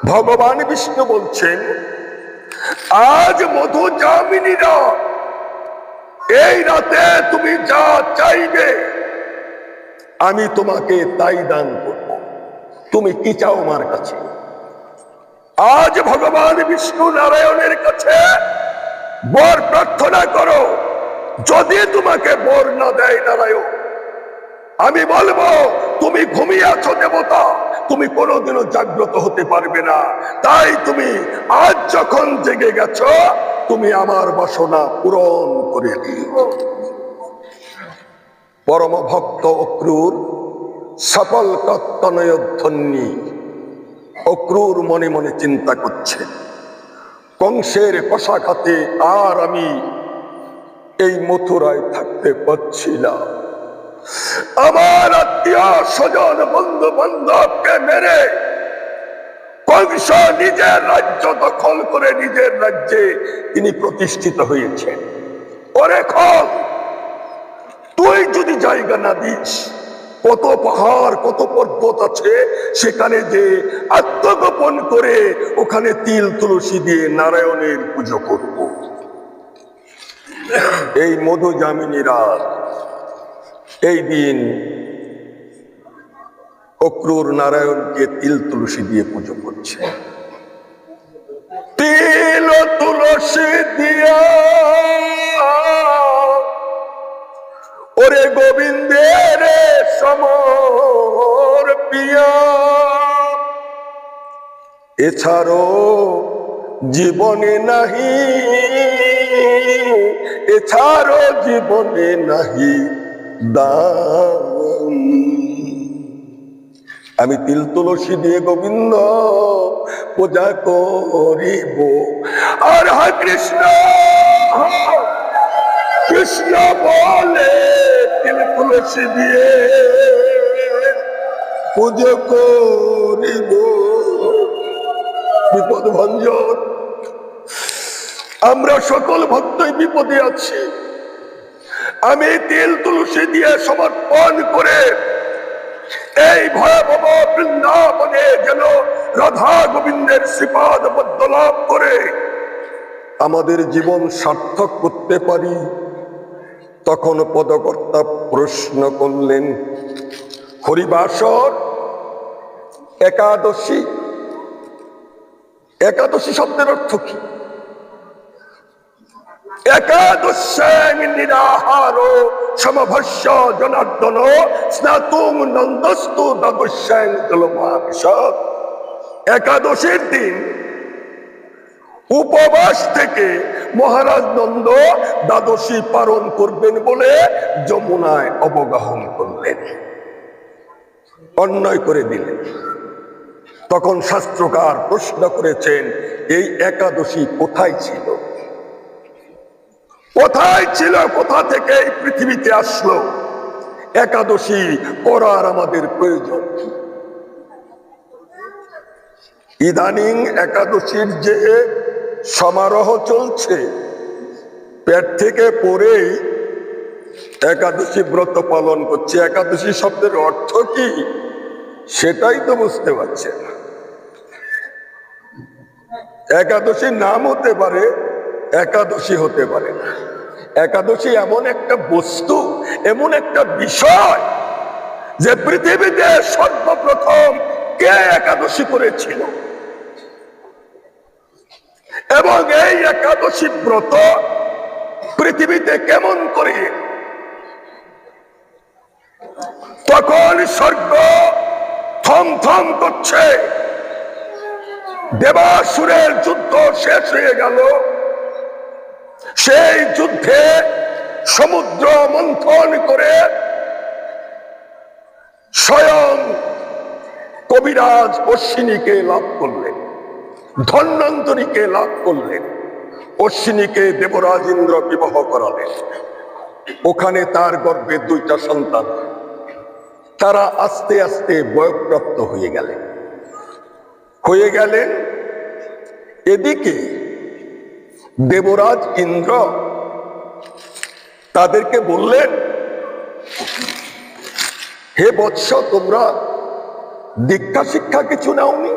ভগবান বিষ্ণু বলছেন, আজ মধু যামিনীরা এই রাতে তুমি যা চাইবে আমি তোমাকে তাই দান করব। তুমি কি চাও আমার কাছে? আজ ভগবান বিষ্ণু নারায়ণের কাছে বর প্রার্থনা করো। যদি তোমাকে বর না দেয় নারায়ণ, আমি বলবো তুমি ঘুমিয়ে আছো দেবতা, তুমি কোনোদিনও জাগ্রত হতে পারবে না। তাই তুমি আজ যখন জেগে গেছো, তুমি আমার বাসনা পূরণ করে দিও। পরম ভক্ত অক্রূর সকল তত্ত্বনয়ধ্বনি অক্রূর মনে মনে চিন্তা করছে, কংসের কষাঘাতে আর আমি এই মথুরায় থাকতে পারছি না। আমার আত্মীয় স্বজন বন্ধু বান্ধবকে মেরে কংস নিজের রাজ্য দখল করে নিজের রাজ্যে তিনি প্রতিষ্ঠিত হয়েছেন। ওরে খল, তুই যদি জায়গা না দিস, কত পাহাড় কত পর্বত আছে, সেখানে যে আত্মগোপন করে ওখানে তিল তুলসী দিয়ে নারায়ণের পুজো করব। এই মধু যামিনীরা এই দিন অক্রূর নারায়ণকে তিল তুলসী দিয়ে পুজো করছে। তিল তুলসী দিয়া ওরে গোবিন্দের সমর পিয়া, এছাড়ো জীবনে নাহি, এছাড়ো জীবনে নাহি দাম। আমি তিল তুলসী দিয়ে গোবিন্দ পূজা করিব। আর হরে কৃষ্ণ কৃষ্ণ বলে তিল তুলসী দিয়ে পুজো করিব। বিপদ ভঞ্জন, আমরা সকল ভক্তই বিপদে আছি। আমি তিল তুলসী দিয়ে সমর্পণ করে এই ভয়াবহ বৃন্দাবনে যেন রাধা গোবিন্দের শ্রীপাদ পদ্ম লাভ করে আমাদের জীবন সার্থক করতে পারি। তখন পদকর্তা প্রশ্ন করলেন, হরিবাসর একাদশী, একাদশী শব্দের অর্থ কি? একাদশ্যাং নিরাহার সমভস্য জনার্দন স্নাতুং নন্দস্তু দ্বাদশ্যাং জলমাভিষেক। একাদশীর দিন উপবাস থেকে মহারাজ নন্দ দ্বাদশী পালন করবেন বলে যমুনায় অবগাহন করলেন, অন্যায় করে দিলেন। তখন শাস্ত্রকার প্রশ্ন করেছেন, এই একাদশী কোথায় ছিল? কোথায় ছিল? কোথা থেকে এই পৃথিবীতে আসলো? একাদশী করার আমাদের প্রয়োজন কি? ইদানিং একাদশীর যে সমারোহ চলছে, পেট থেকে পড়েই একাদশী ব্রত পালন করছে। একাদশী শব্দের অর্থ কি সেটাই তো বুঝতে পারছে না। একাদশীর নাম হতে পারে, একাদশী হতে পারে না। একাদশী এমন একটা বস্তু, এমন একটা বিষয় যে পৃথিবীতে সর্বপ্রথম কে একাদশী করেছিল, এবং এই একাদশী ব্রত পৃথিবীতে কেমন করে। তখন স্বর্গ থম থম করছে, দেবাসুরের যুদ্ধ শেষ হয়ে গেল। সেই যুদ্ধে সমুদ্র মন্থন করে স্বয়ং কবিরাজ অশ্বিনীকে লাভ করলেন, ধন্বন্তরীকে লাভ করলেন। অশ্বিনীকে দেবরাজ ইন্দ্র বিবাহ করালেন। ওখানে তার গর্ভে দুইটা সন্তান, তারা আস্তে আস্তে বয়ঃপ্রাপ্ত হয়ে গেলেন। এদিকে দেবরাজ ইন্দ্র তাদেরকে বললেন, হে বৎস, তোমরা দীক্ষা শিক্ষা কিছু নাওনি?